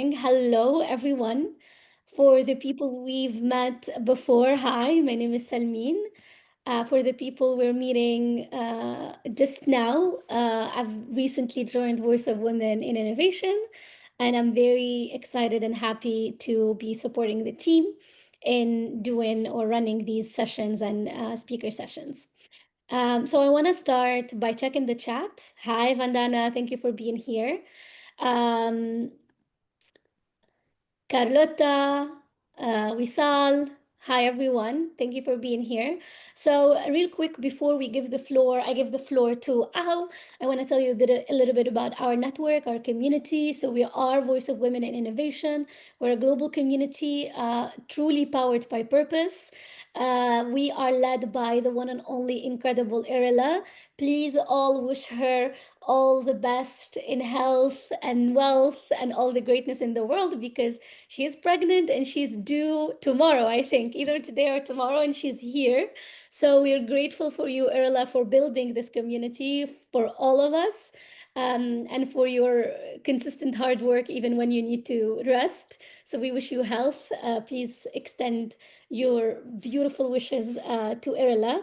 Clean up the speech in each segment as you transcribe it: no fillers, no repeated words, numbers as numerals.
Hello, everyone. For the people we've met before, hi, my name is Salmin. For the people we're meeting just now, I've recently joined Voice of Women in Innovation, and I'm very excited and happy to be supporting the team in doing or running these sessions and speaker sessions. So I want to start by checking the chat. Hi, Vandana, thank you for being here. Um, Carlota, Wisal, hi everyone. Thank you for being here. So, real quick before we give the floor, I give the floor to Aho. I want to tell you a little bit about our network, our community. So, we are Voice of Women in Innovation. We're a global community truly powered by purpose. We are led by the one and only incredible Irila. Please all wish her all the best in health and wealth and all the greatness in the world because she is pregnant and she's due tomorrow, I think, either today or tomorrow, and she's here. So we're grateful for you, Erla, for building this community for all of us. And for your consistent hard work, even when you need to rest. So we wish you health. Please extend your beautiful wishes to Erla.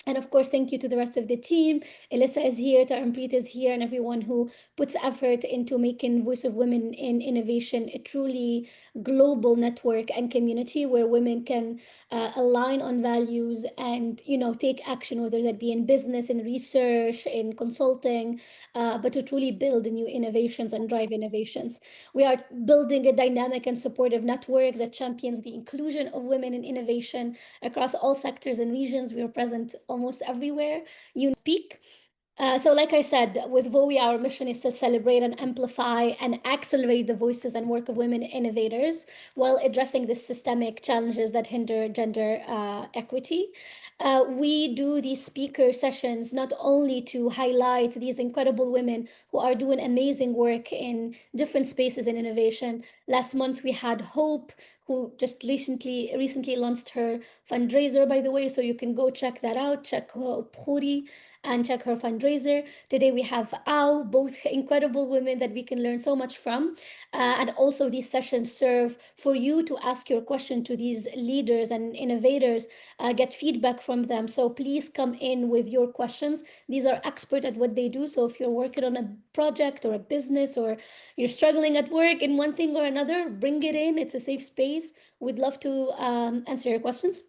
And of course, thank you to the rest of the team. Elissa is here, Tarampreet is here, and everyone who puts effort into making Voice of Women in Innovation a truly global network and community where women can align on values and take action, whether that be in business, in research, in consulting, but to truly build new innovations and drive innovations. We are building a dynamic and supportive network that champions the inclusion of women in innovation across all sectors and regions. We are present almost everywhere you speak. So, like I said, with VOWI, our mission is to celebrate and amplify and accelerate the voices and work of women innovators while addressing the systemic challenges that hinder gender equity. We do these speaker sessions not only to highlight these incredible women who are doing amazing work in different spaces in innovation. Last month, we had Hope, who just recently launched her fundraiser, by the way, so you can go check that out. Check Hope Khoury and check her fundraiser. Today we have Ao, both incredible women that we can learn so much from. And also these sessions serve for you to ask your question to these leaders and innovators, get feedback from them. So please come in with your questions. These are expert at what they do. So if you're working on a project or a business or you're struggling at work in one thing or another, bring it in. It's a safe space. We'd love to answer your questions.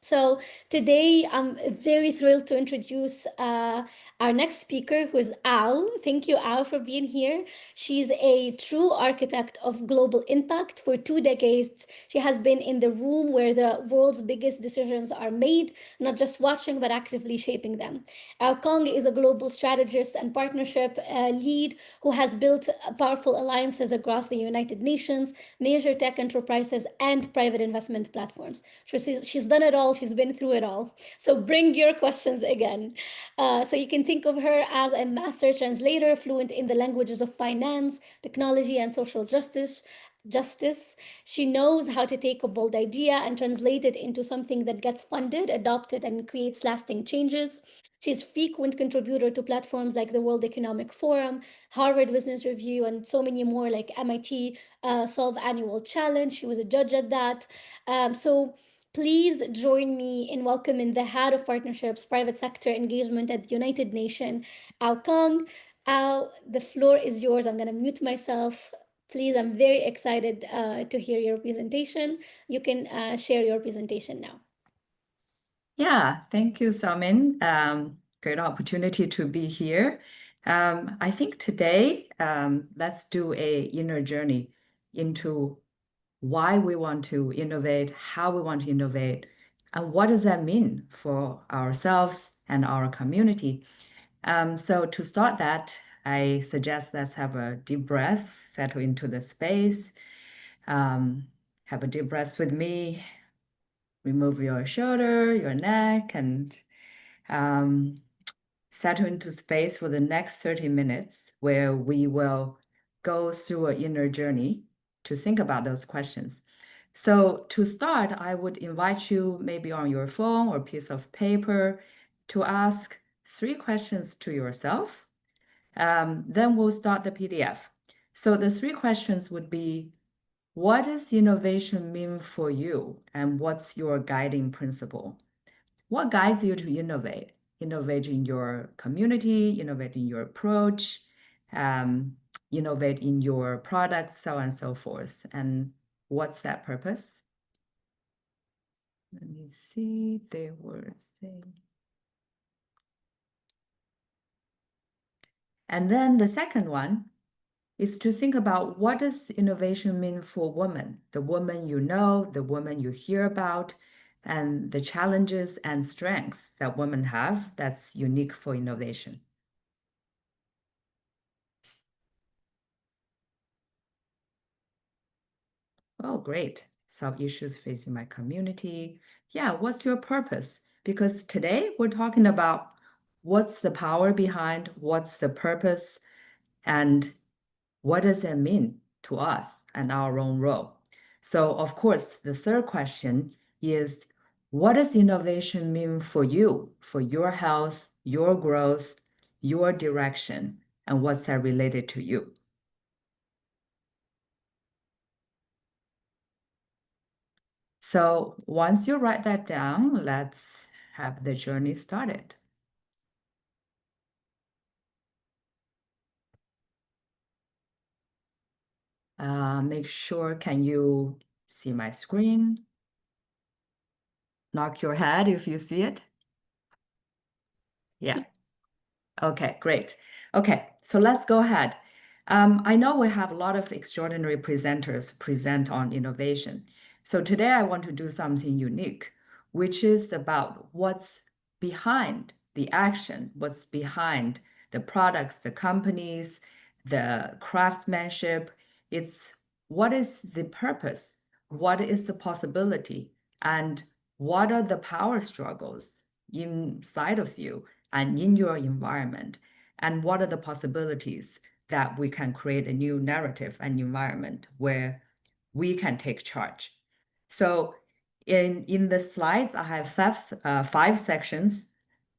So today I'm very thrilled to introduce our next speaker, who is Ao. Thank you, Ao, for being here. She's a true architect of global impact. For 2 decades, she has been in the room where the world's biggest decisions are made, not just watching, but actively shaping them. Ao Kong is a global strategist and partnership lead who has built powerful alliances across the United Nations, major tech enterprises, and private investment platforms. She's done it all. She's been through it all. So bring your questions again. So you can think of her as a master translator, fluent in the languages of finance, technology, and social justice. She knows how to take a bold idea and translate it into something that gets funded, adopted, and creates lasting changes. She's frequent contributor to platforms like the World Economic Forum, Harvard Business Review, and so many more, like MIT Solve Annual Challenge. She was a judge at that. So please join me in welcoming the Head of Partnerships, Private Sector Engagement at the United Nations, Ao Kong. Ao, the floor is yours. I'm going to mute myself. Please, I'm very excited to hear your presentation. You can share your presentation now. Yeah, thank you, Salmin. Great opportunity to be here. I think today, let's do a inner journey into why we want to innovate, how we want to innovate, and what does that mean for ourselves and our community. So to start that, I suggest let's have a deep breath, settle into the space. Have a deep breath with me. Remove your shoulder, your neck, and settle into space for the next 30 minutes, where we will go through an inner journey to think about those questions. So to start, I would invite you, maybe on your phone or piece of paper, to ask 3 questions to yourself. Then we'll start the PDF. So the three questions would be, what does innovation mean for you? And what's your guiding principle? What guides you to innovate? Innovate in your community, innovate in your approach, um, innovate in your product, so on and so forth. And what's that purpose? Let me see, they were saying. And then the second one is to think about, what does innovation mean for women, the woman you know, the woman you hear about, and the challenges and strengths that women have that's unique for innovation. Oh, great. Solve issues facing my community. Yeah, what's your purpose? Because today we're talking about what's the power behind, what's the purpose, and what does it mean to us and our own role? So, of course, the third question is, what does innovation mean for you, for your health, your growth, your direction, and what's that related to you? So once you write that down, let's have the journey started. Make sure, can you see my screen? Knock your head if you see it. Yeah. Okay, great. Okay, so let's go ahead. I know we have a lot of extraordinary presenters present on innovation. So today I want to do something unique, which is about what's behind the action, what's behind the products, the companies, the craftsmanship. It's what is the purpose? What is the possibility? And what are the power struggles inside of you and in your environment? And what are the possibilities that we can create a new narrative and environment where we can take charge? So in the slides, I have five sections.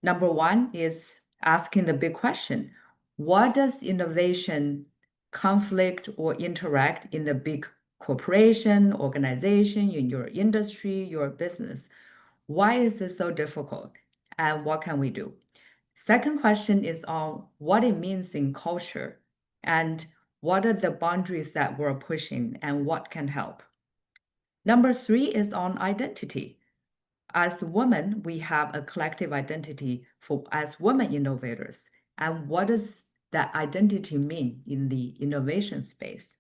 Number one is asking the big question: what does innovation conflict or interact in the big corporation, organization, in your industry, your business? Why is this so difficult? And what can we do? Second question is on what it means in culture and what are the boundaries that we're pushing and what can help. Number three is on identity. As women, we have a collective identity as women innovators. And what does that identity mean in the innovation space?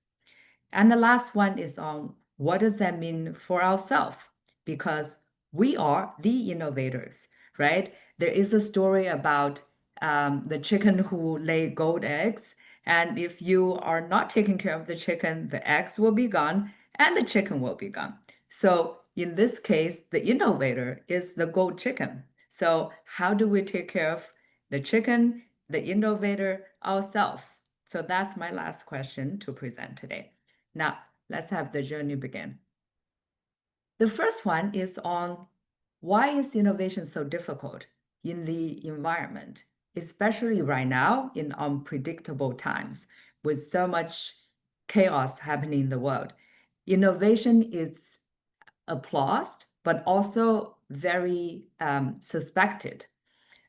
And the last one is on what does that mean for ourselves? Because we are the innovators, right? There is a story about the chicken who lay gold eggs. And if you are not taking care of the chicken, the eggs will be gone and the chicken will be gone. So in this case, the innovator is the gold chicken. So how do we take care of the chicken, the innovator, ourselves? So that's my last question to present today. Now, let's have the journey begin. The first one is on why is innovation so difficult in the environment, especially right now in unpredictable times with so much chaos happening in the world. Innovation is applauded, but also very suspected.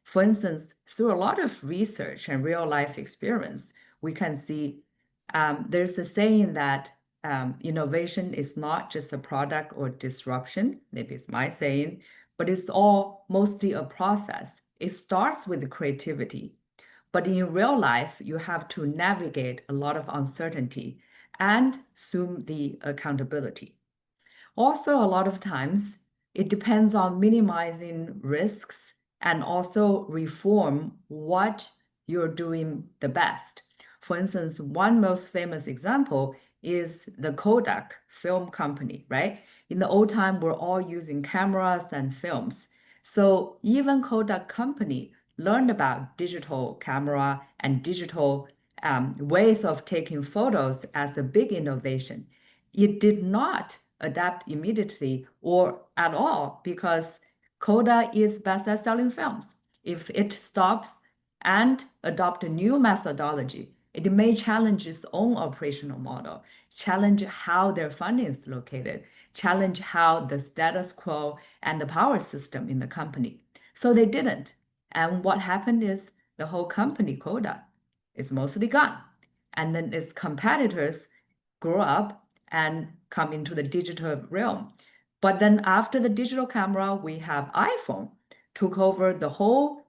For instance, through a lot of research and real life experience, we can see there's a saying that innovation is not just a product or disruption, maybe it's my saying, but it's all mostly a process. It starts with creativity, but in real life, you have to navigate a lot of uncertainty and assume the accountability. Also, a lot of times, it depends on minimizing risks and also reform what you're doing the best. For instance, one most famous example is the Kodak film company, right? In the old time, we're all using cameras and films. So even Kodak company learned about digital camera and digital ways of taking photos as a big innovation. It did not adapt immediately or at all because Kodak is best at selling films. If it stops and adopt a new methodology, It may challenge its own operational model, challenge how their funding is located, challenge how the status quo and the power system in the company. So they didn't. And what happened is the whole company, Coda, is mostly gone. And then its competitors grow up and come into the digital realm. But then after the digital camera, we have iPhone took over the whole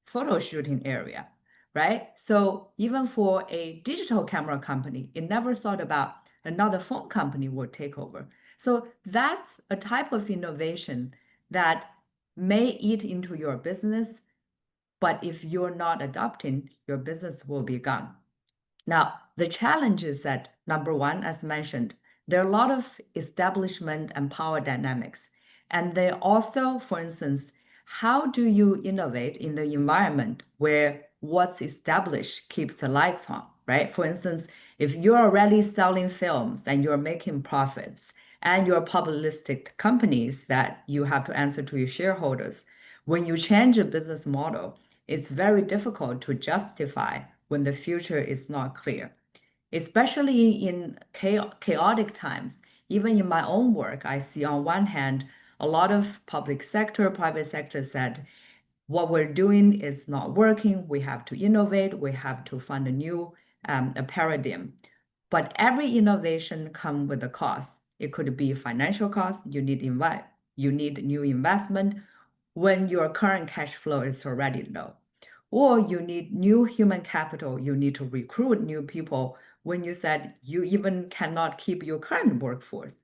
photo shooting area, right? So even for a digital camera company, it never thought about another phone company would take over. So that's a type of innovation that may eat into your business, but if you're not adopting, your business will be gone. Now, the challenge is that number one, as mentioned, there are a lot of establishment and power dynamics. And they also, for instance, how do you innovate in the environment where what's established keeps the lights on, right? For instance, if you're already selling films and you're making profits and you're public companies that you have to answer to your shareholders, when you change a business model, it's very difficult to justify when the future is not clear, especially in chaotic times. Even in my own work, I see on one hand, a lot of public sector, private sector said, what we're doing is not working. We have to innovate. We have to find a new a paradigm. But every innovation comes with a cost. It could be financial cost. You need new investment when your current cash flow is already low. Or you need new human capital. You need to recruit new people when you said you even cannot keep your current workforce.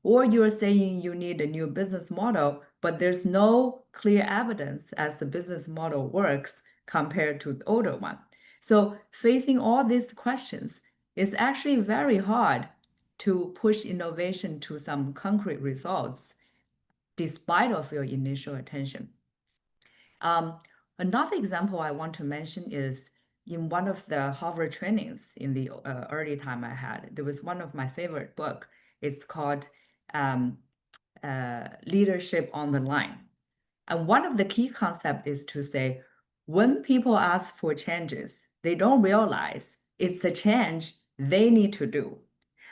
Or you're saying you need a new business model, but there's no clear evidence as the business model works compared to the older one. So facing all these questions is actually very hard to push innovation to some concrete results despite of your initial attention. Another example I want to mention is in one of the Harvard trainings in the early time I had, there was one of my favorite book. It's called Leadership on the Line. And one of the key concepts is to say, when people ask for changes, they don't realize it's the change they need to do.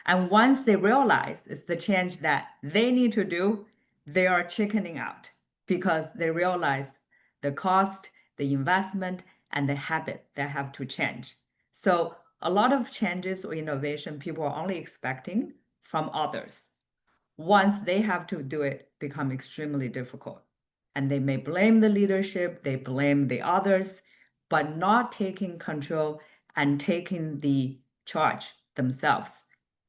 And once they realize it's the change that they need to do, they are chickening out because they realize the cost, the investment, and the habit that have to change. So a lot of changes or innovation people are only expecting from others. Once they have to do it, become extremely difficult. And they may blame the leadership, they blame the others, but not taking control and taking the charge themselves.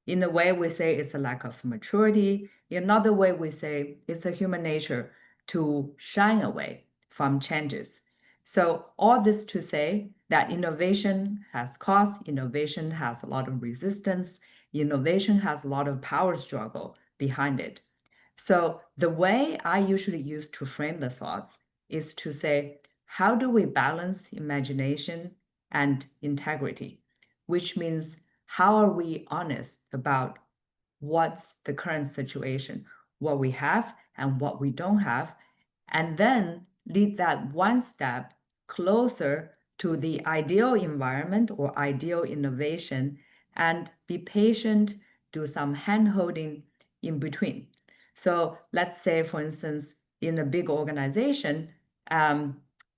In a way, we say it's a lack of maturity. In another way, we say it's a human nature to shy away from changes. So all this to say that innovation has cost, innovation has a lot of resistance, innovation has a lot of power struggle behind it. So the way I usually use to frame the thoughts is to say, how do we balance imagination and integrity? Which means how are we honest about what's the current situation, what we have and what we don't have, and then lead that one step closer to the ideal environment or ideal innovation and be patient, do some hand holding in between. So let's say, for instance, in a big organization,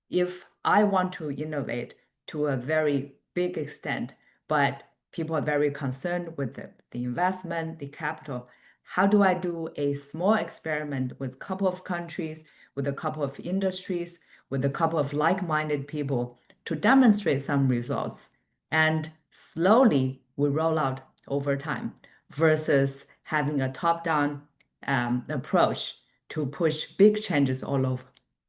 if I want to innovate to a very big extent, but people are very concerned with the investment, the capital, how do I do a small experiment with a couple of countries, with a couple of industries, with a couple of like-minded people to demonstrate some results? And slowly we roll out over time versus having a top-down approach to push big changes all over,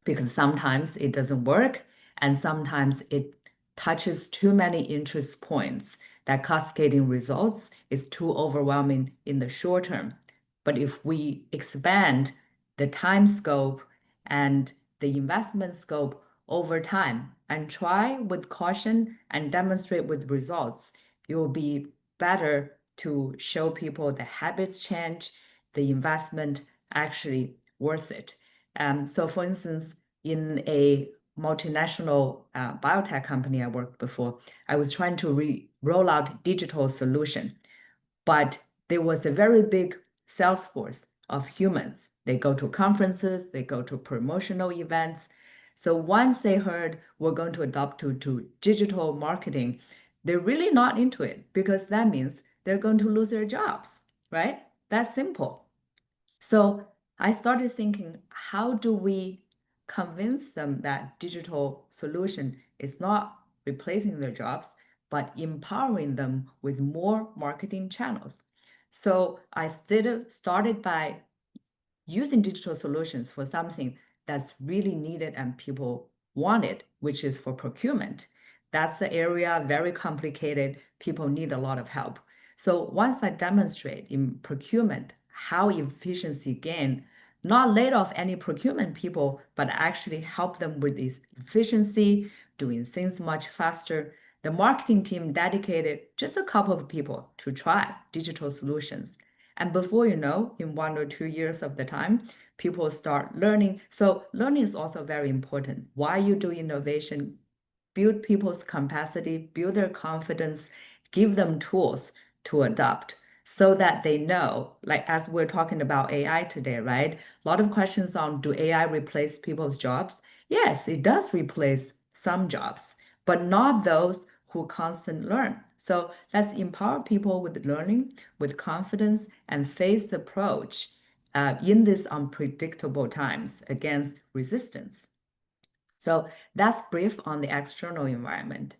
because sometimes it doesn't work and sometimes it touches too many interest points that cascading results is too overwhelming in the short term. But if we expand the time scope and the investment scope over time and try with caution and demonstrate with results, it will be better to show people the habits change, the investment actually worth it. So for instance, in a multinational biotech company I worked before, I was trying to roll out digital solution, but there was a very big sales force of humans. They go to conferences, they go to promotional events. So once they heard we're going to adopt to digital marketing, they're really not into it because that means they're going to lose their jobs, right? That's simple. So I started thinking, how do we convince them that digital solution is not replacing their jobs, but empowering them with more marketing channels? So I started by using digital solutions for something that's really needed and people want it, which is for procurement. That's the area, very complicated. People need a lot of help. So once I demonstrate in procurement how efficiency gain, not laid off any procurement people, but actually help them with this efficiency, doing things much faster. The marketing team dedicated just a couple of people to try digital solutions. And before you know, in 1 or 2 years of the time, people start learning. So learning is also very important. Why you do innovation, build people's capacity, build their confidence, give them tools to adopt so that they know, like as we're talking about AI today, right? A lot of questions on do AI replace people's jobs? Yes, it does replace some jobs, but not those who constantly learn. So let's empower people with learning, with confidence, and phased approach in these unpredictable times against resistance. So that's brief on the external environment.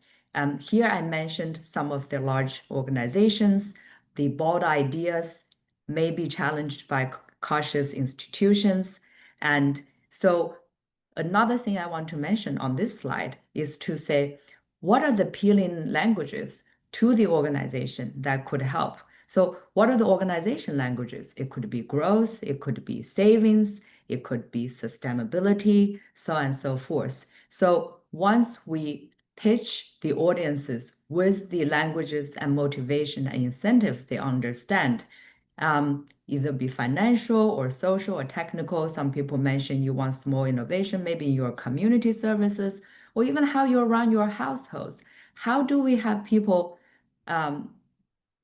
Here I mentioned some of the large organizations. The bold ideas may be challenged by cautious institutions. And so another thing I want to mention on this slide is to say, what are the appealing languages to the organization that could help? So what are the organization languages? It could be growth, it could be savings, it could be sustainability, so on and so forth. So once we pitch the audiences with the languages and motivation and incentives they understand, either be financial or social or technical. Some people mention you want small innovation, maybe in your community services, or even how you run your households. How do we have people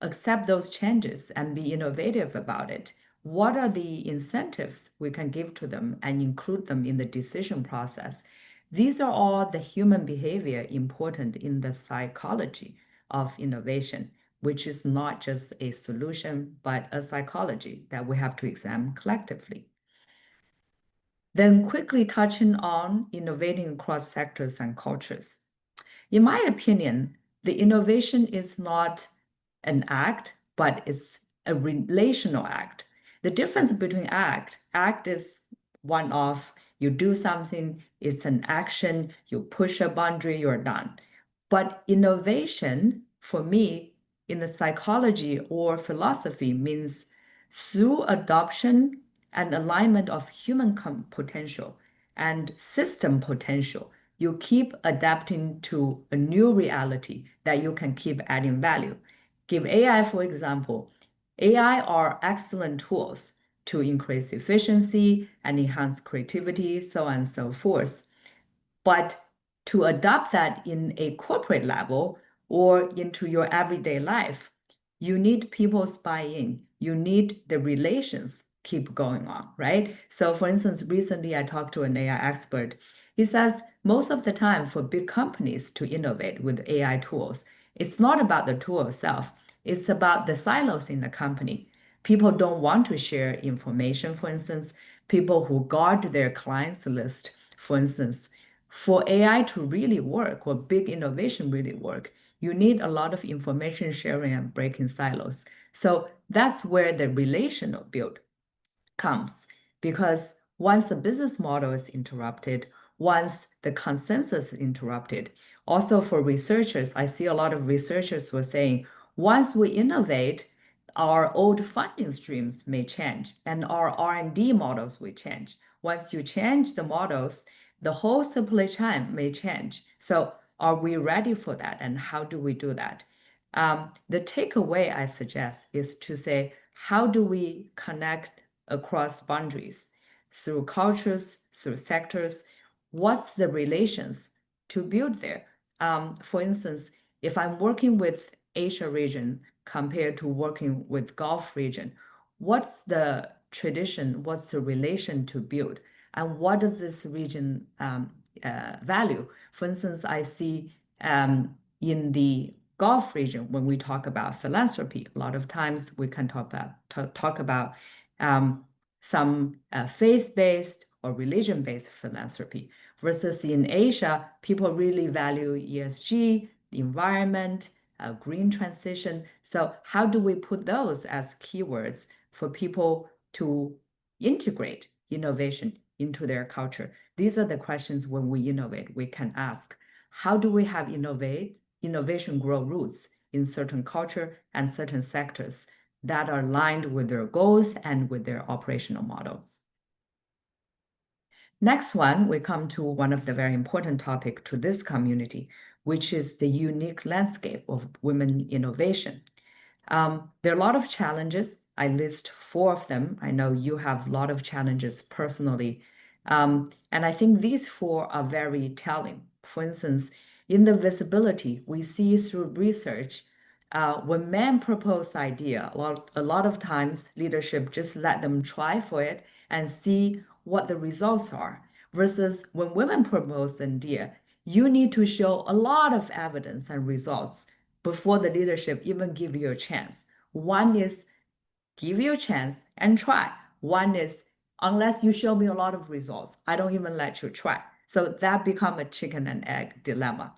accept those changes and be innovative about it? What are the incentives we can give to them and include them in the decision process? These are all the human behavior important in the psychology of innovation, which is not just a solution, but a psychology that we have to examine collectively. Then quickly touching on innovating across sectors and cultures. In my opinion, the innovation is not an act, but it's a relational act. The difference between act is one of you do something, it's an action, you push a boundary, you're done. But innovation, for me, in the psychology or philosophy, means through adoption and alignment of human potential and system potential, you keep adapting to a new reality that you can keep adding value. Give AI, for example. AI are excellent tools to increase efficiency and enhance creativity, so on and so forth. But to adopt that in a corporate level or into your everyday life, you need people's buy-in. You need the relations keep going on, right? So for instance, recently I talked to an AI expert. He says most of the time for big companies to innovate with AI tools, it's not about the tool itself. It's about the silos in the company. People don't want to share information, for instance, people who guard their clients list, for instance. For AI to really work or big innovation really work, you need a lot of information sharing and breaking silos. So that's where the relational build comes. Because once the business model is interrupted, once the consensus is interrupted, also for researchers, I see a lot of researchers were saying, once we innovate, our old funding streams may change and our R&D models will change. Once you change the models, the whole supply chain may change. So are we ready for that? And how do we do that? The takeaway I suggest is to say, how do we connect across boundaries through cultures, through sectors? what's the relations to build there? For instance, if I'm working with Asia region compared to working with Gulf region, what's the tradition, what's the relation to build? And what does this region value? For instance, I see in the Gulf region, when we talk about philanthropy, a lot of times we can talk about some faith-based or religion-based philanthropy, versus in Asia, people really value ESG, the environment, green transition. So how do we put those as keywords for people to integrate innovation into their culture? These are the questions when we innovate, we can ask. How do we have innovation grow roots in certain culture and certain sectors that are aligned with their goals and with their operational models? Next one, we come to one of the very important topic to this community, which is the unique landscape of women innovation. There are a lot of challenges. I list 4 of them. I know you have a lot of challenges personally. And I think these 4 are very telling. For instance, in the visibility, we see through research, when men propose idea, a lot of times leadership just let them try for it and see what the results are. Versus when women propose an idea, you need to show a lot of evidence and results before the leadership even give you a chance. One is give you a chance and try. One is unless you show me a lot of results, I don't even let you try. So that become a chicken and egg dilemma.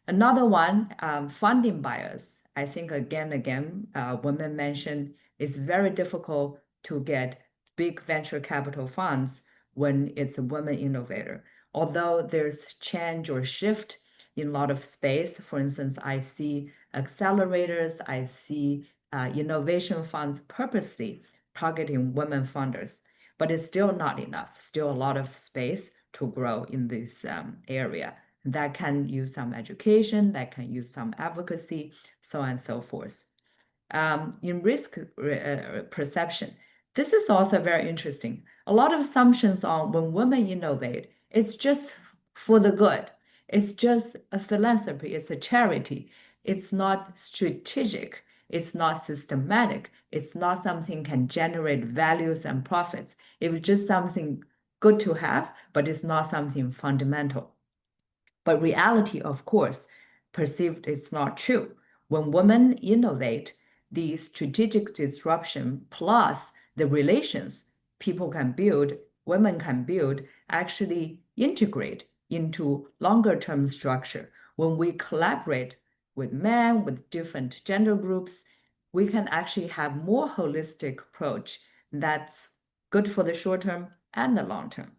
Another one, funding bias. I think again, women mentioned it's very difficult to get big venture capital funds when it's a woman innovator. Although there's change or shift in a lot of space. For instance, I see accelerators, I see innovation funds purposely targeting women funders, but it's still not enough. Still a lot of space to grow in this area. That can use some education, that can use some advocacy, so on and so forth. In risk perception, this is also very interesting. A lot of assumptions on when women innovate, it's just for the good. It's just a philanthropy, it's a charity. It's not strategic, it's not systematic, it's not something can generate values and profits. It's just something good to have, but it's not something fundamental. But reality, of course, perceived is not true. When women innovate, the strategic disruption plus the relations people can build, women can build, actually integrate into longer term structure. When we collaborate with men, with different gender groups, we can actually have more holistic approach that's good for the short term and the long term.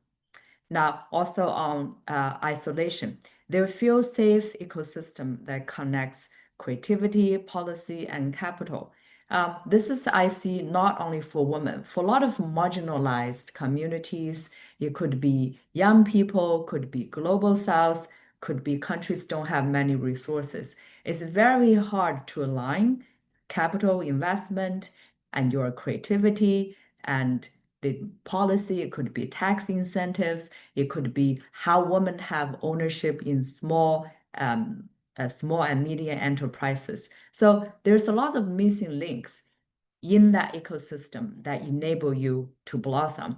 Now, also on isolation, there feels safe ecosystem that connects creativity, policy, and capital. This is, I see, not only for women, for a lot of marginalized communities. It could be young people, could be global south, could be countries don't have many resources. It's very hard to align capital investment and your creativity and the policy. It could be tax incentives. It could be how women have ownership in small and medium enterprises. So there's a lot of missing links in that ecosystem that enable you to blossom.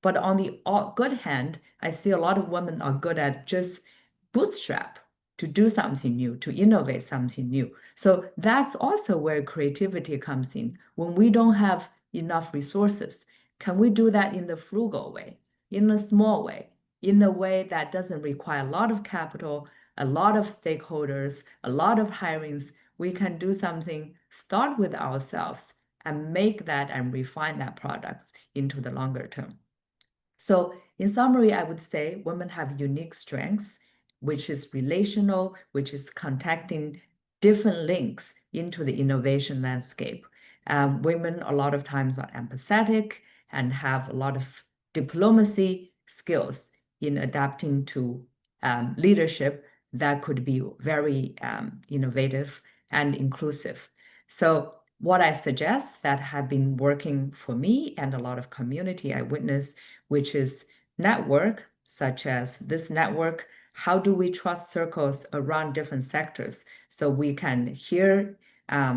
But on the good hand, I see a lot of women are good at just bootstrap to do something new, to innovate something new. So that's also where creativity comes in. When we don't have enough resources, can we do that in the frugal way, in a small way, in a way that doesn't require a lot of capital, a lot of stakeholders, a lot of hirings? We can do something, start with ourselves, and make that and refine that products into the longer term. So in summary, I would say women have unique strengths, which is relational, which is contacting different links into the innovation landscape. Women a lot of times are empathetic and have a lot of diplomacy skills in adapting to leadership that could be very innovative and inclusive. So what I suggest that have been working for me and a lot of community I witness, which is network, such as this network, how do we trust circles around different sectors so we can hear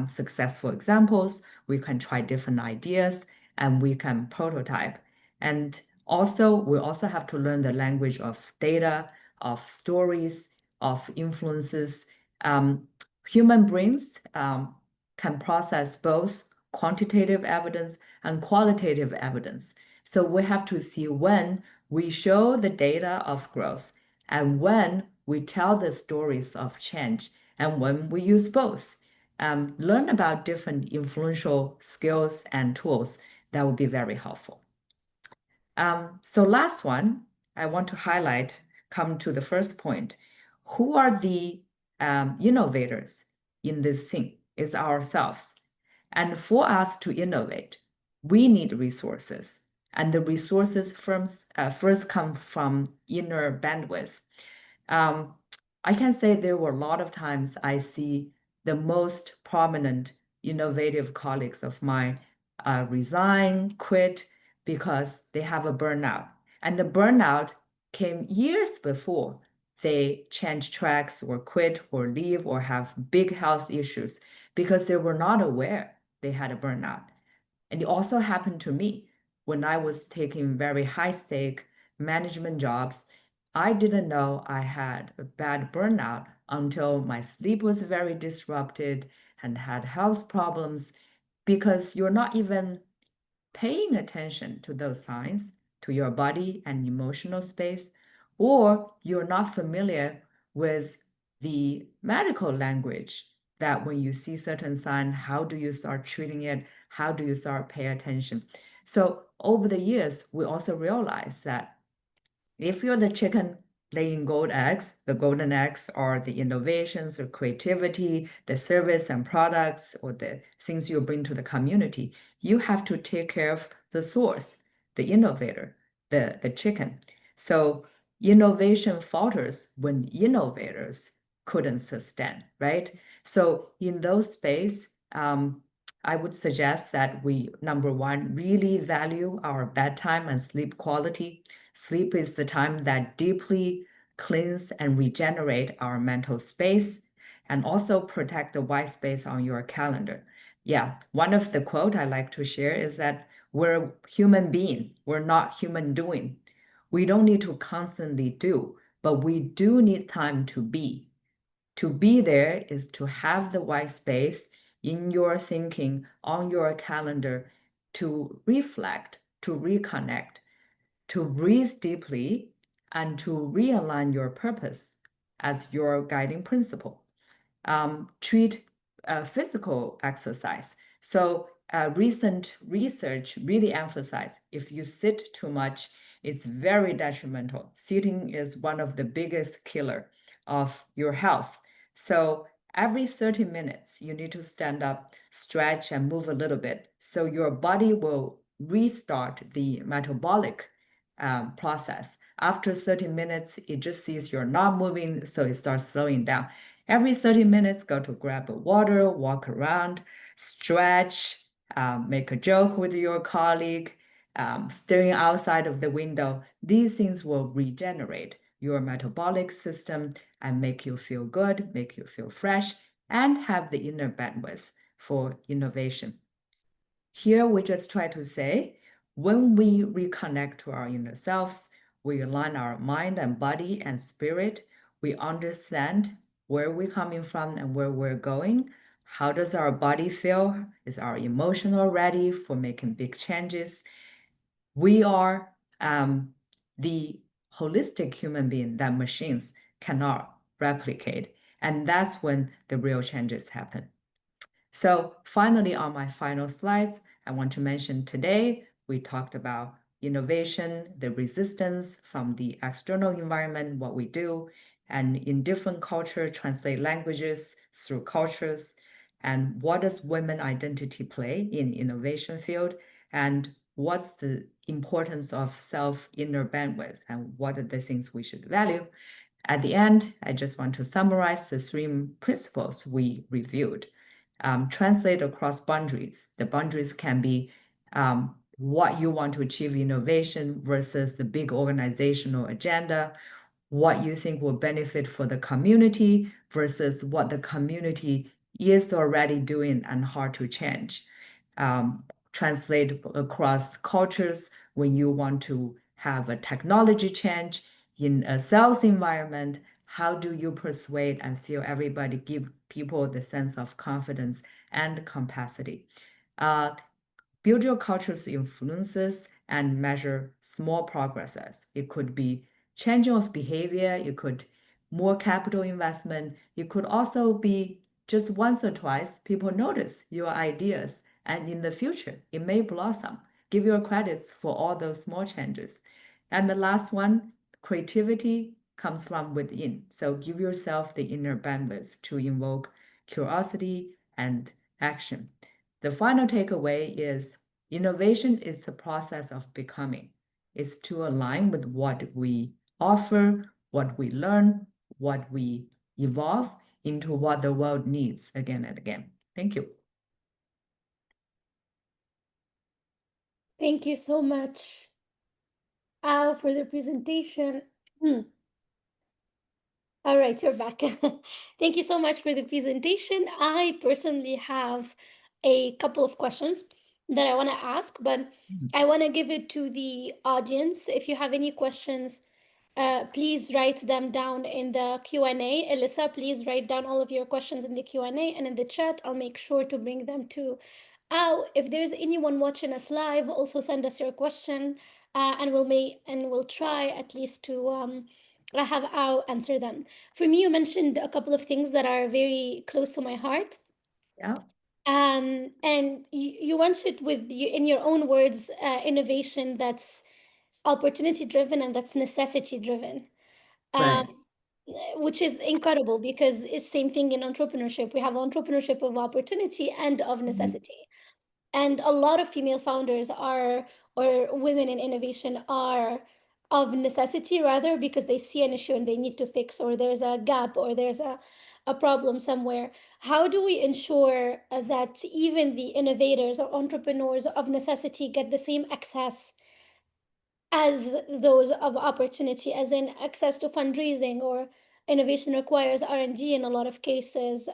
successful examples, we can try different ideas, and we can prototype. And also, we also have to learn the language of data, of stories, of influences. Human brains can process both quantitative evidence and qualitative evidence. So we have to see when we show the data of growth and when we tell the stories of change and when we use both. Learn about different influential skills and tools that will be very helpful. So last one, I want to highlight, come to the first point. Who are the innovators in this thing? Is ourselves. And for us to innovate, we need resources. And the resources first come from inner bandwidth. I can say there were a lot of times I see the most prominent innovative colleagues of mine resign, quit, because they have a burnout. And the burnout came years before they change tracks or quit or leave or have big health issues because they were not aware they had a burnout. And it also happened to me when I was taking very high stake management jobs. I didn't know I had a bad burnout until my sleep was very disrupted and had health problems because you're not even paying attention to those signs, to your body and emotional space, or you're not familiar with the medical language that when you see certain sign, how do you start treating it? How do you start pay attention? So over the years, we also realize that if you're the chicken laying gold eggs, the golden eggs are the innovations or creativity, the service and products, or the things you bring to the community. You have to take care of the source, the innovator, the chicken. So innovation falters when innovators couldn't sustain, right? So in those space, I would suggest that we, number one, really value our bedtime and sleep quality. Sleep is the time that deeply cleanse and regenerate our mental space and also protect the white space on your calendar. Yeah, one of the quote I like to share is that we're human being, we're not human doing. We don't need to constantly do, but we do need time to be. To be there is to have the white space in your thinking, on your calendar, to reflect, to reconnect, to breathe deeply, and to realign your purpose as your guiding principle. Treat physical exercise. So recent research really emphasized if you sit too much, it's very detrimental. Sitting is one of the biggest killer of your health. So every 30 minutes, you need to stand up, stretch, and move a little bit. So your body will restart the metabolic process. After 30 minutes, it just sees you're not moving, so it starts slowing down. Every 30 minutes, go to grab a water, walk around, stretch, make a joke with your colleague, staring outside of the window. These things will regenerate your metabolic system and make you feel good, make you feel fresh, and have the inner bandwidth for innovation. Here, we just try to say, when we reconnect to our inner selves, we align our mind and body and spirit, we understand where we're coming from and where we're going. How does our body feel? Is our emotional ready for making big changes? We are the holistic human being that machines cannot replicate. And that's when the real changes happen. So finally, on my final slides, I want to mention today, we talked about innovation, the resistance from the external environment, what we do, and in different culture, translate languages through cultures, and what does women identity play in innovation field, and what's the importance of self inner bandwidth, and what are the things we should value. At the end, I just want to summarize the three principles we reviewed. Translate across boundaries. The boundaries can be what you want to achieve innovation versus the big organizational agenda, what you think will benefit for the community versus what the community is already doing and hard to change. Translate across cultures when you want to have a technology change in a sales environment. How do you persuade and feel everybody, give people the sense of confidence and capacity? Build your culture's influences and measure small progresses. It could be changing of behavior, it could more capital investment, it could also be just once or twice people notice your ideas, and in the future it may blossom. Give your credits for all those small changes. And the last one, creativity comes from within. So give yourself the inner bandwidth to invoke curiosity and action. The final takeaway is innovation is the process of becoming. It's to align with what we offer, what we learn, what we evolve into what the world needs again and again. Thank you. Thank you so much, Al, for the presentation. Hmm. All right, you're back. Thank you so much for the presentation. I personally have a couple of questions that I want to ask, but I want to give it to the audience. If you have any questions, please write them down in the Q&A. Alyssa, please write down all of your questions in the Q&A, and in the chat, I'll make sure to bring them to Al. If there's anyone watching us live, also send us your question, and we'll try at least to have Al answer them. For me, you mentioned a couple of things that are very close to my heart. Yeah, And you mentioned with you in your own words, innovation that's opportunity driven and that's necessity driven, right. um, which is incredible because it's same thing in entrepreneurship. We have entrepreneurship of opportunity and of Mhm. necessity. And a lot of female founders are, or women in innovation are of necessity rather because they see an issue and they need to fix, or there's a gap, or there's a problem somewhere. How do we ensure that even the innovators or entrepreneurs of necessity get the same access as those of opportunity, as in access to fundraising, or innovation requires R&D in a lot of cases,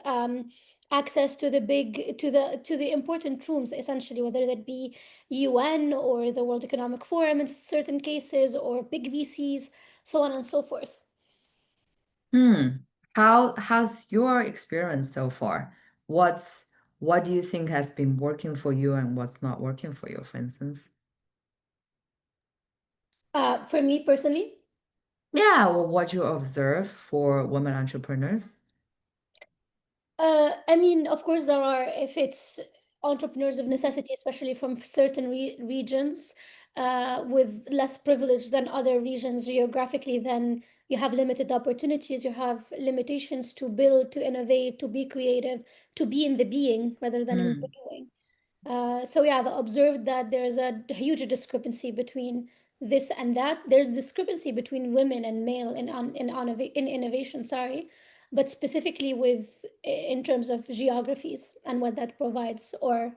access to the big to the important rooms, essentially, whether that be UN or the World Economic Forum in certain cases, or big VCs, so on and so forth. How's your experience so far? What do you think has been working for you and what's not working for you, for instance? For me personally, Yeah, well, what you observe for women entrepreneurs. I mean, of course, there are, if it's entrepreneurs of necessity, especially from certain regions with less privilege than other regions geographically, then you have limited opportunities, you have limitations to build, to innovate, to be creative, to be in the being rather than in the Hmm. doing. So yeah, I've observed that there's a huge discrepancy between this and that. There's discrepancy between women and male in innovation, sorry, but specifically with in terms of geographies and what that provides, or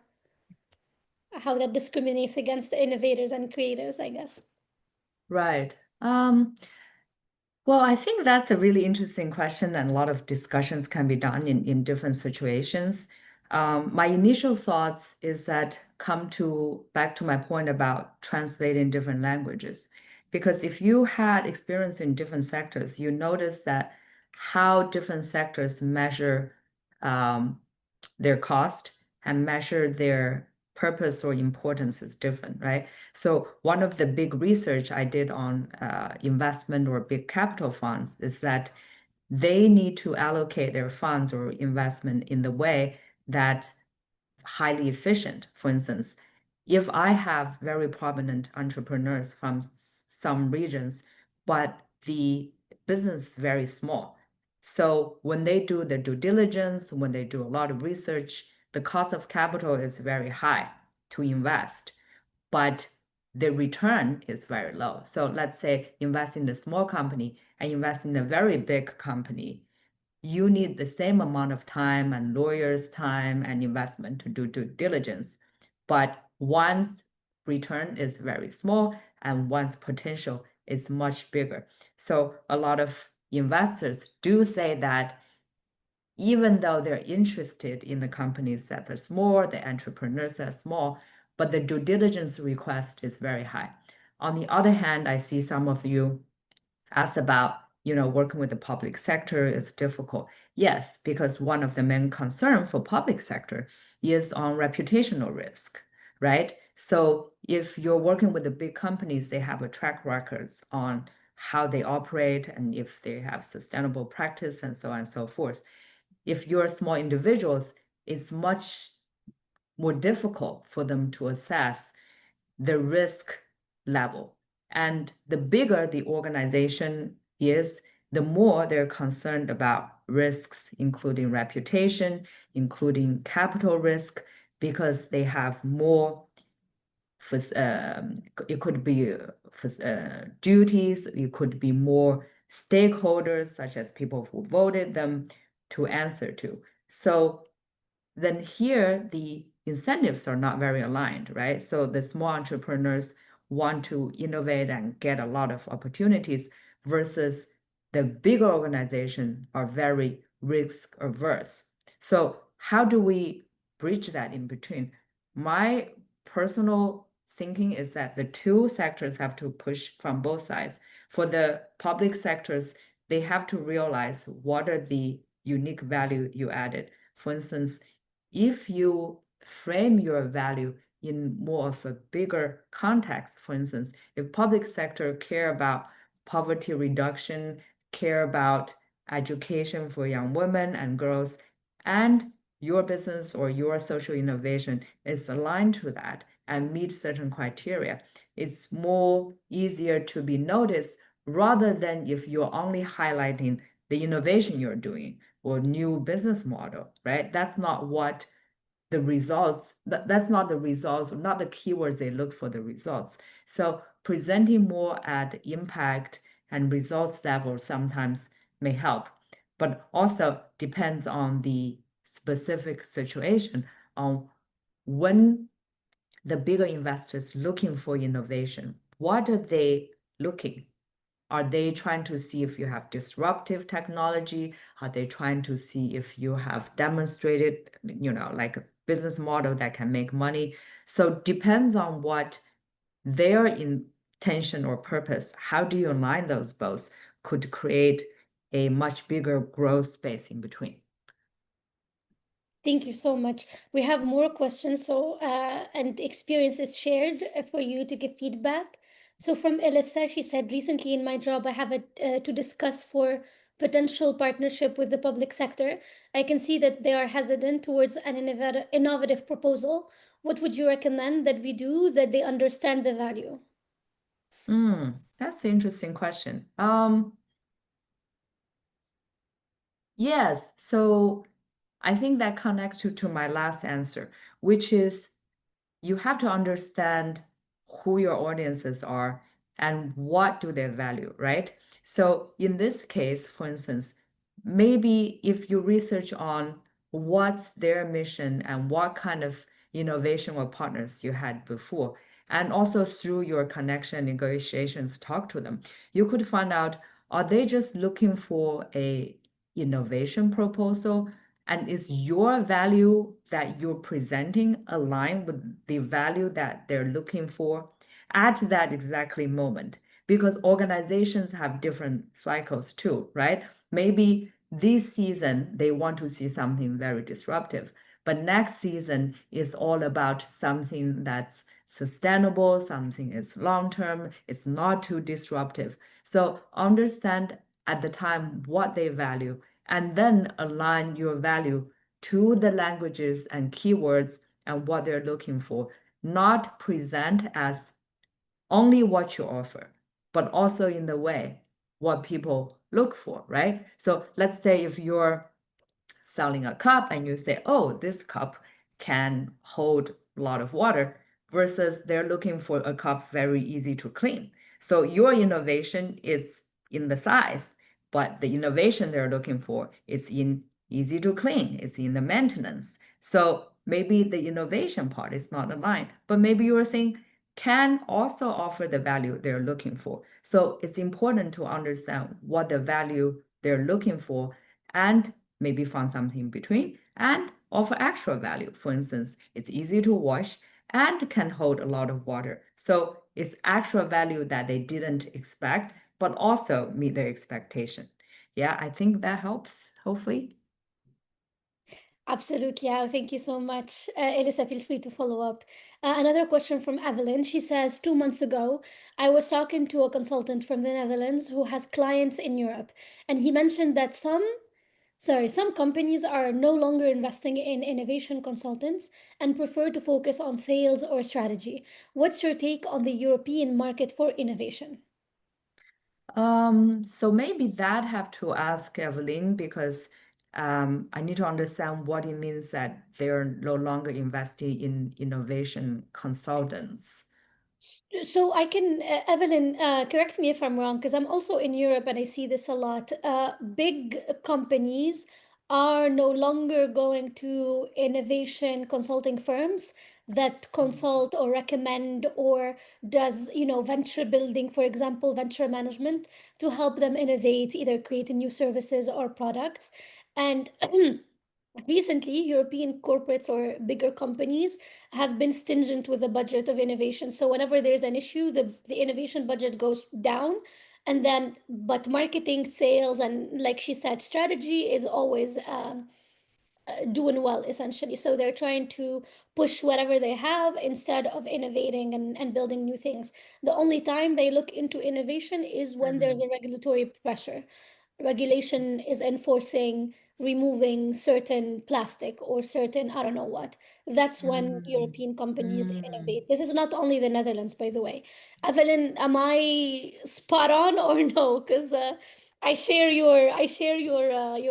how that discriminates against the innovators and creators, I guess. Right. Well, I think that's a really interesting question, and a lot of discussions can be done in different situations. My initial thoughts is that come to back to my point about translating different languages. Because if you had experience in different sectors, you notice that how different sectors measure um, their cost and measure their purpose or importance is different, right? So one of the big research I did on investment or big capital funds is that they need to allocate their funds or investment in the way that highly efficient. For instance, if I have very prominent entrepreneurs from some regions, but the business is very small. So when they do the due diligence, when they do a lot of research, the cost of capital is very high to invest, but the return is very low. So let's say invest in a small company and invest in a very big company, you need the same amount of time and lawyers' time and investment to do due diligence. But once return is very small and one's potential is much bigger. So a lot of investors do say that even though they're interested in the companies that are small, the entrepreneurs that are small, but the due diligence request is very high. On the other hand, I see some of you ask about, working with the public sector is difficult. Yes, because one of the main concern for public sector is on reputational risk, right? So if you're working with the big companies, they have a track records on how they operate and if they have sustainable practice and so on and so forth. If you're small individuals, it's much more difficult for them to assess the risk level. And the bigger the organization is, the more they're concerned about risks, including reputation, including capital risk, because they have more, it could be duties, it could be more stakeholders, such as people who voted them, to answer to. So then here the incentives are not very aligned, right? So the small entrepreneurs want to innovate and get a lot of opportunities versus the bigger organizations are very risk averse. So how do we bridge that in between? My personal thinking is that the two sectors have to push from both sides. For the public sectors, they have to realize what are the unique value you added. For instance, if you frame your value in more of a bigger context, for instance, if public sector care about poverty reduction, care about education for young women and girls, and your business or your social innovation is aligned to that and meets certain criteria, it's more easier to be noticed rather than if you're only highlighting the innovation you're doing or new business model, right? That's not what the results, that's not the results, not the keywords they look for the results. So presenting more at impact and results level sometimes may help, but also depends on the specific situation on when the bigger investors looking for innovation, what are they looking? Are they trying to see if you have disruptive technology? Are they trying to see if you have demonstrated, like a business model that can make money? So depends on what their intention or purpose. How do you align those both could create a much bigger growth space in between. Thank you so much. We have more questions, so and experience is shared for you to give feedback. So from Elisa, she said, recently in my job, I have to discuss for potential partnership with the public sector. I can see that they are hesitant towards an innovative proposal. What would you recommend that we do that they understand the value? That's an interesting question. Yes, so I think that connects to my last answer, which is you have to understand who your audiences are and what do they value, right? So in this case, for instance, maybe if you research on what's their mission and what kind of innovation or partners you had before, and also through your connection negotiations, talk to them, you could find out, are they just looking for a innovation proposal? And is your value that you're presenting aligned with the value that they're looking for at that exactly moment? Because organizations have different cycles too, right? Maybe this season they want to see something very disruptive, but next season is all about something that's sustainable, something is long term, it's not too disruptive. So understand at the time what they value and then align your value to the languages and keywords and what they're looking for, not present as only what you offer, but also in the way what people look for, right? So let's say if you're selling a cup and you say, oh, this cup can hold a lot of water, versus they're looking for a cup very easy to clean. So your innovation is in the size, but the innovation they're looking for is in easy to clean, it's in the maintenance. So maybe the innovation part is not aligned, but maybe you're saying can also offer the value they're looking for. So it's important to understand what the value they're looking for and maybe find something in between and offer extra value. For instance, it's easy to wash and can hold a lot of water. So it's extra value that they didn't expect, but also meet their expectation. Yeah, I think that helps, hopefully. Absolutely. Yeah, thank you so much. Elisa, feel free to follow up. Another question from Evelyn. She says, 2 months ago, I was talking to a consultant from the Netherlands who has clients in Europe, and he mentioned that some companies are no longer investing in innovation consultants and prefer to focus on sales or strategy. What's your take on the European market for innovation? So maybe that have to ask Evelyn because I need to understand what it means that they're no longer investing in innovation consultants. So I can, Evelyn, correct me if I'm wrong, because I'm also in Europe and I see this a lot. Big companies are no longer going to innovation consulting firms that consult or recommend or does, venture building, for example, venture management to help them innovate, either create new services or products. And recently, European corporates or bigger companies have been stingent with the budget of innovation. So whenever there's an issue, the innovation budget goes down. And then, but marketing, sales, and like she said, strategy is always doing well, essentially. So they're trying to push whatever they have instead of innovating and building new things. The only time they look into innovation is when there's Mhm. a regulatory pressure. Regulation is enforcing removing certain plastic or certain, I don't know what. That's when Mm. European companies Mm. innovate. This is not only the Netherlands, by the way. Evelyn, am I spot on or no? Because I share your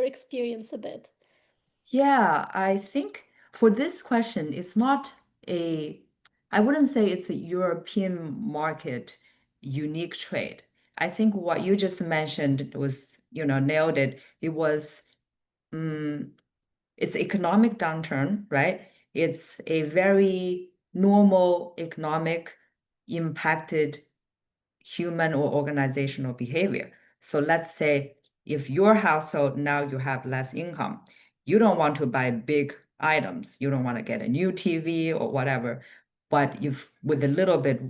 experience a bit. Yeah, I think for this question, it's not a, I wouldn't say it's a European market unique trait. I think what you just mentioned was, nailed it. It was, um, it's economic downturn, right? It's a very normal economic impacted human or organizational behavior. So let's say if your household now you have less income, you don't want to buy big items. You don't want to get a new TV or whatever. But if with a little bit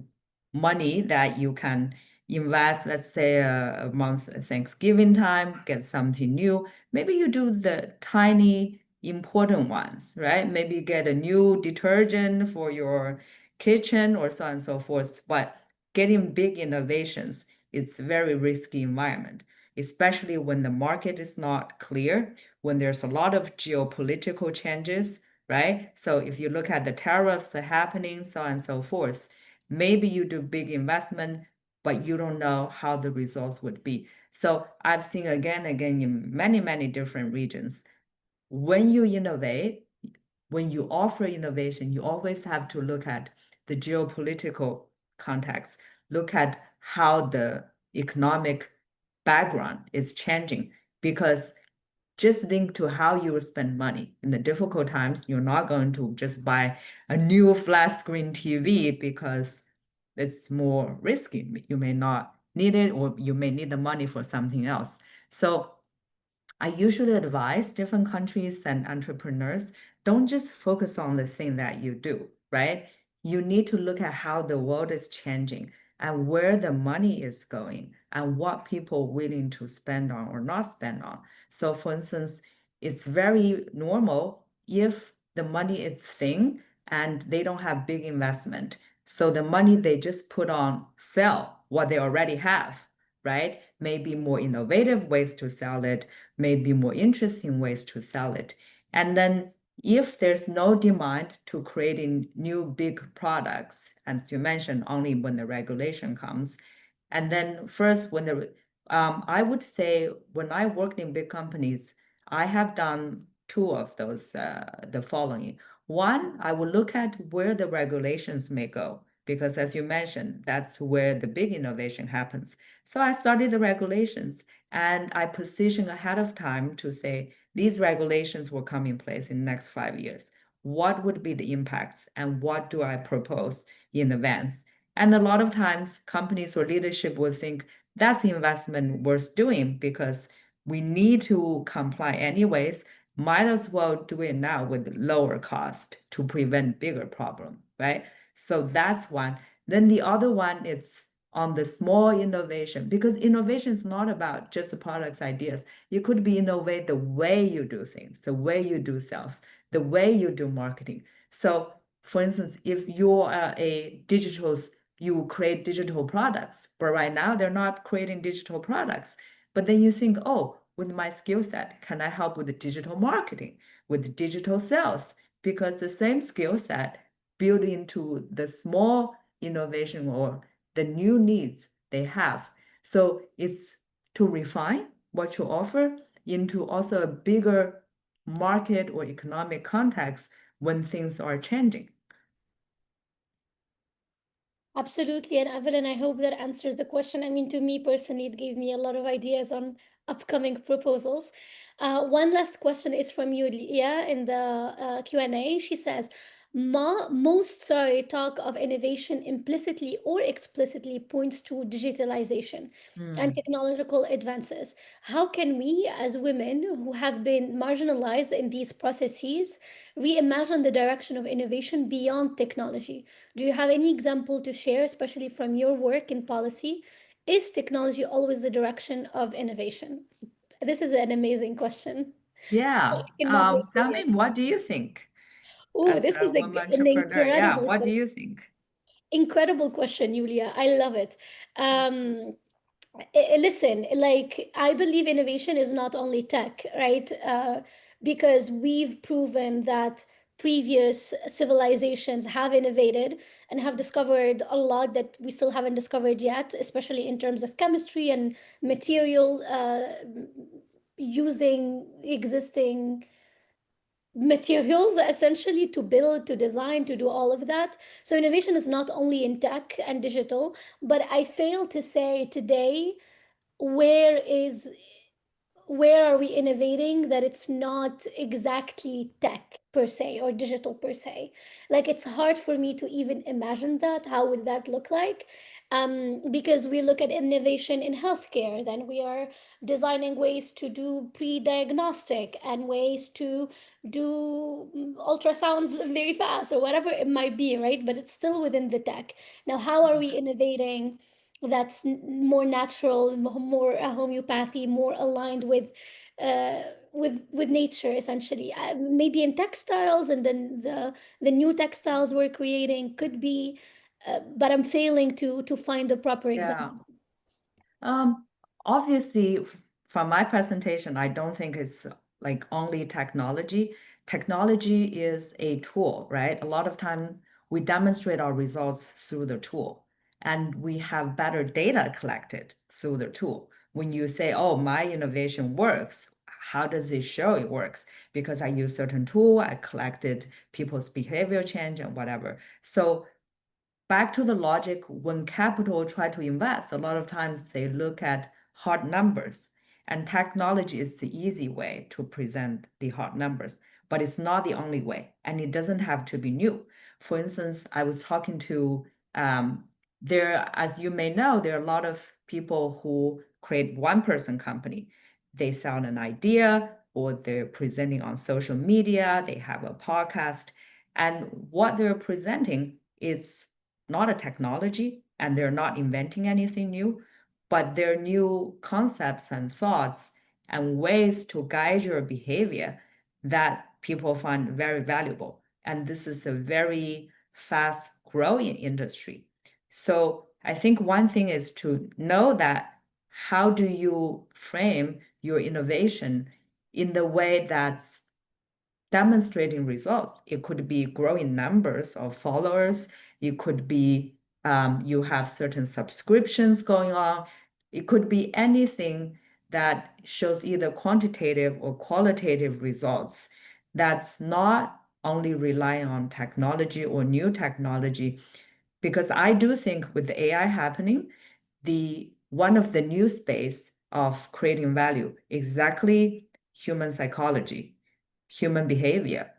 money that you can invest, let's say a month Thanksgiving time, get something new, maybe you do the tiny important ones, right? Maybe get a new detergent for your kitchen or so on and so forth. But getting big innovations is a very risky environment, especially when the market is not clear, when there's a lot of geopolitical changes, right? So if you look at the tariffs that are happening, so on and so forth, maybe you do big investment, but you don't know how the results would be. So I've seen again and again in many, many different regions, when you innovate, when you offer innovation, you always have to look at the geopolitical context, look at how the economic background is changing, because just linked to how you will spend money. In the difficult times, you're not going to just buy a new flat screen TV because it's more risky. You may not need it, or you may need the money for something else. So I usually advise different countries and entrepreneurs, don't just focus on the thing that you do, right? You need to look at how the world is changing and where the money is going and what people are willing to spend on or not spend on. So for instance, it's very normal if the money is thin and they don't have big investment. So the money they just put on sell what they already have, right? Maybe more innovative ways to sell it, maybe more interesting ways to sell it. And then if there's no demand to creating new big products, as you mentioned, only when the regulation comes. And then first, I would say when I worked in big companies, I have done two of those, the following. One, I will look at where the regulations may go, because as you mentioned, that's where the big innovation happens. So I studied the regulations and I position ahead of time to say these regulations will come in place in the next 5 years. What would be the impacts and what do I propose in advance? And a lot of times companies or leadership will think that's the investment worth doing because we need to comply anyways. Might as well do it now with lower cost to prevent bigger problem, right? So that's one. Then the other one is on the small innovation, because innovation is not about just the products ideas. You could be innovate the way you do things, the way you do sales, the way you do marketing. So for instance, if you are a digital, you create digital products, but right now they're not creating digital products. But then you think, oh, with my skill set, can I help with the digital marketing, with digital sales? Because the same skill set built into the small innovation or the new needs they have. So it's to refine what you offer into also a bigger market or economic context when things are changing. Absolutely. And Evelyn, I hope that answers the question. I mean, to me personally, it gave me a lot of ideas on upcoming proposals. One last question is from you, Leah, in the Q&A. She says, most sorry talk of innovation implicitly or explicitly points to digitalization and Hmm. technological advances. How can we, as women who have been marginalized in these processes, reimagine the direction of innovation beyond technology? Do you have any example to share, especially from your work in policy? Is technology always the direction of innovation? This is an amazing question. Yeah. I cannot wait to hear. Selmy, what do you think Oh, as this a is woman an entrepreneur? Yeah, incredible what do you question. think? Incredible question, Julia. I love it. Um, Listen, like, I believe innovation is not only tech, right? Because we've proven that previous civilizations have innovated and have discovered a lot that we still haven't discovered yet, especially in terms of chemistry and material, using existing materials essentially to build, to design, to do all of that. So innovation is not only in tech and digital, but I fail to say today where is where are we innovating that it's not exactly tech per se or digital per se. Like, it's hard for me to even imagine that. How would that look like? Because we look at innovation in healthcare, then we are designing ways to do pre-diagnostic and ways to do ultrasounds very fast or whatever it might be, right? But it's still within the tech. Now, how are we innovating that's more natural, more homeopathy, more aligned with nature, essentially? Maybe in textiles, and then the new textiles we're creating could be, but I'm failing to find the proper Yeah. example. Um, Obviously, from my presentation, I don't think it's like only technology. Technology is a tool, right? A lot of time we demonstrate our results through the tool, and we have better data collected through the tool. When you say, oh, my innovation works, how does it show it works? Because I use certain tool, I collected people's behavior change and whatever. So back to the logic, when capital try to invest, a lot of times they look at hard numbers, and technology is the easy way to present the hard numbers, but it's not the only way, and it doesn't have to be new. For instance, I was talking to there, as you may know, there are a lot of people who create one-person company. They sell an idea or they're presenting on social media, they have a podcast, and what they're presenting is not a technology, and they're not inventing anything new, but they're new concepts and thoughts and ways to guide your behavior that people find very valuable. And this is a very fast growing industry. So I think one thing is to know that how do you frame your innovation in the way that's demonstrating results. It could be growing numbers of followers. It could be you have certain subscriptions going on. It could be anything that shows either quantitative or qualitative results that's not only relying on technology or new technology. Because I do think with the AI happening, the one of the new space of creating value, exactly human psychology, human behavior,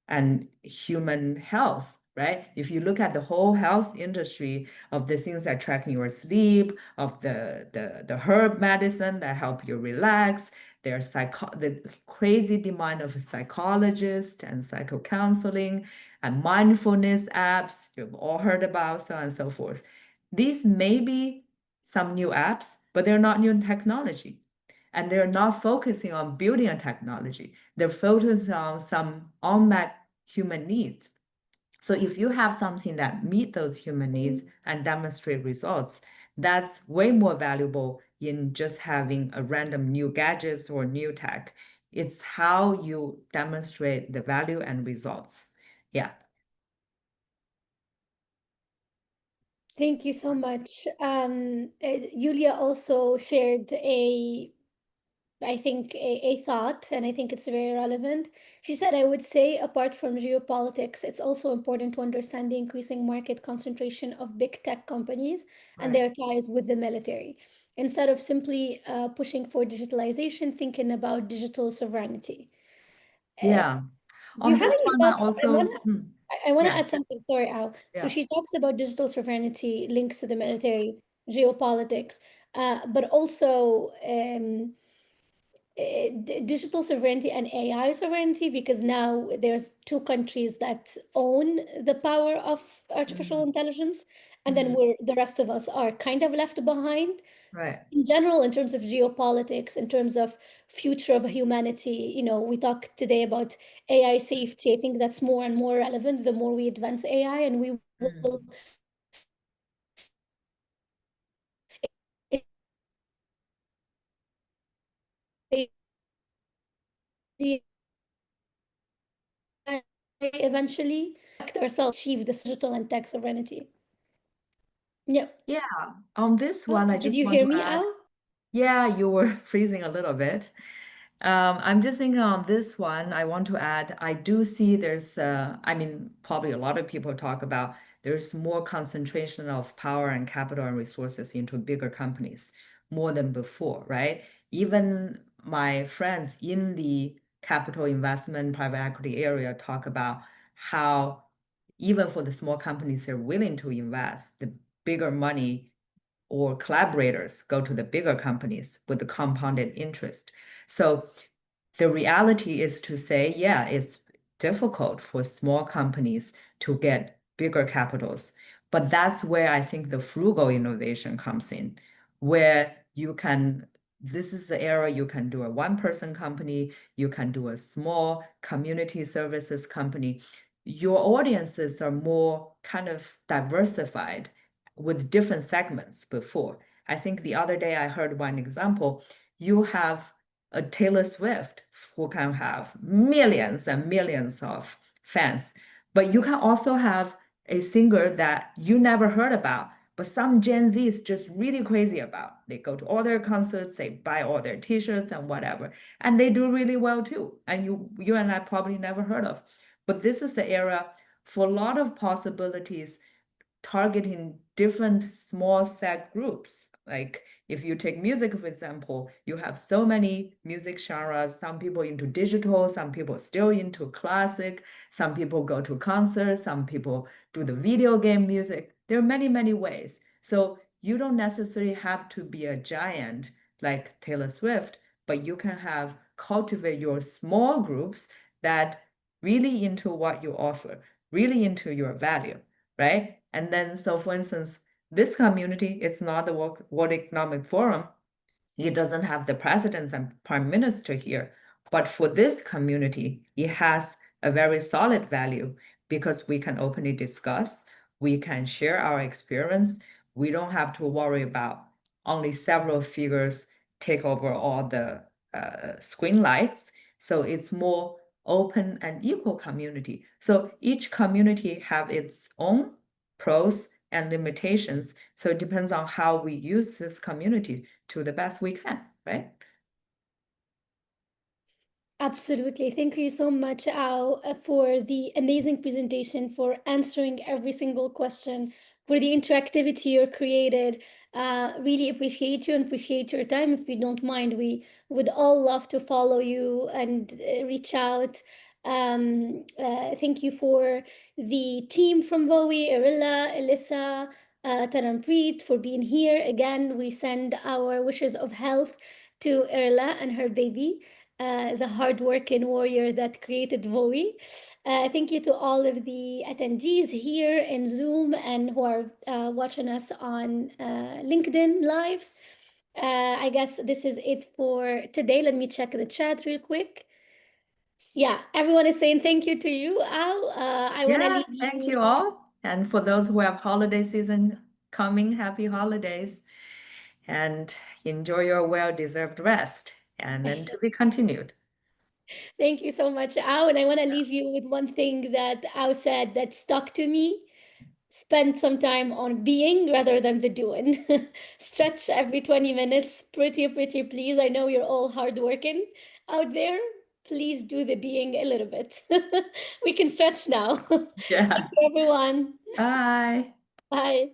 and human health. right? If you look at the whole health industry of the things that tracking your sleep, of the herb medicine that help you relax, the crazy demand of psychologists and psycho counseling and mindfulness apps you've all heard about, so on and so forth. These may be some new apps, but they're not new technology. And they're not focusing on building a technology. They're focused on some unmet human needs. So if you have something that meet those human needs and demonstrate results, that's way more valuable in just having a random new gadgets or new tech. It's how you demonstrate the value and results. Yeah. Thank you so much. Yulia also shared I think, a thought, and I think it's very relevant. She said, I would say, apart from geopolitics, it's also important to understand the increasing market concentration of big tech companies and Right. their ties with the military. Instead of simply pushing for digitalization, thinking about digital sovereignty. Uh, Yeah. do you On have this any one, I thoughts? also, I want to yeah, add something. Sorry, Al. So yeah. she talks about digital sovereignty links to the military, geopolitics, but also digital sovereignty and AI sovereignty, because now there's two countries that own the power of artificial Mhm, intelligence, and then mhm. the rest of us are kind of left behind. Right. In general, in terms of geopolitics, in terms of future of humanity, we talk today about AI safety. I think that's more and more relevant the more we advance AI, and we will Mm. eventually ourselves achieve this digital and tech sovereignty. Yeah. Yeah. On this one, I Did just you want hear to me, add, Al? yeah, you were freezing a little bit. I'm just thinking on this one, I want to add, I do see there's, I mean, probably a lot of people talk about there's more concentration of power and capital and resources into bigger companies more than before, right? Even my friends in the capital investment, private equity area talk about how even for the small companies, they're willing to invest the bigger money or collaborators go to the bigger companies with the compounded interest. So the reality is to say, yeah, it's difficult for small companies to get bigger capitals. But that's where I think the frugal innovation comes in, where this is the era you can do a one-person company, you can do a small community services company. Your audiences are more kind of diversified with different segments before. I think the other day I heard one example. You have a Taylor Swift who can have millions and millions of fans, but you can also have a singer that you never heard about, but some Gen Z is just really crazy about. They go to all their concerts, they buy all their t-shirts and whatever, and they do really well too. And you and I probably never heard of. But this is the era for a lot of possibilities targeting different small set groups. Like if you take music, for example, you have so many music genres. Some people into digital, some people still into classic, some people go to concerts, some people do the video game music. There are many, many ways. So you don't necessarily have to be a giant like Taylor Swift, but you can have cultivate your small groups that really into what you offer, really into your value, right? And then, so for instance, this community is not the World Economic Forum. It doesn't have the president and prime minister here. But for this community, it has a very solid value because we can openly discuss, we can share our experience. We don't have to worry about only several figures take over all the screen lights. So it's more open and equal community. So each community have its own pros and limitations. So it depends on how we use this community to the best we can, right? Absolutely. Thank you so much, Al, for the amazing presentation, for answering every single question, for the interactivity you created. Really appreciate you and appreciate your time. If you don't mind, we would all love to follow you and reach out. Thank you for the team from VOWI, Irilla, Elissa, Taranpreet for being here. Again, we send our wishes of health to Irilla and her baby, the hardworking warrior that created VOWI. Thank you to all of the attendees here in Zoom and who are watching us on LinkedIn Live. I guess this is it for today. Let me check the chat real quick. Yeah, everyone is saying thank you to you, Al. I want to Yeah, leave thank you. you all. And for those who have holiday season coming, happy holidays and enjoy your well-deserved rest. And then to be continued. Thank you so much, Al. And I want to leave you with one thing that Al said that stuck to me. Spend some time on being rather than the doing. Stretch every 20 minutes. Pretty, please. I know you're all hardworking out there. Please do the being a little bit. We can stretch now. Thank Yeah. you, everyone. Bye. Bye.